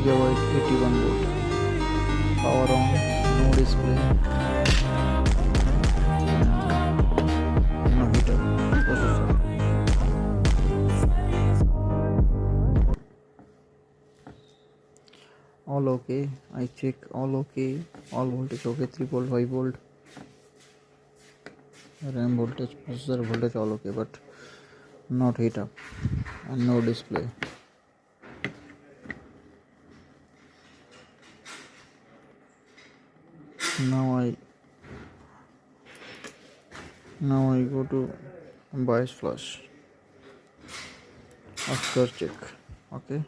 Gigabyte 81 volt. Power on, no display, no heater. Processor. All okay. I check all okay. All voltage okay. 3 volt, 5 volt. RAM voltage, processor voltage all okay, but not heat up and no display. Now I go to bias flash after check. Okay.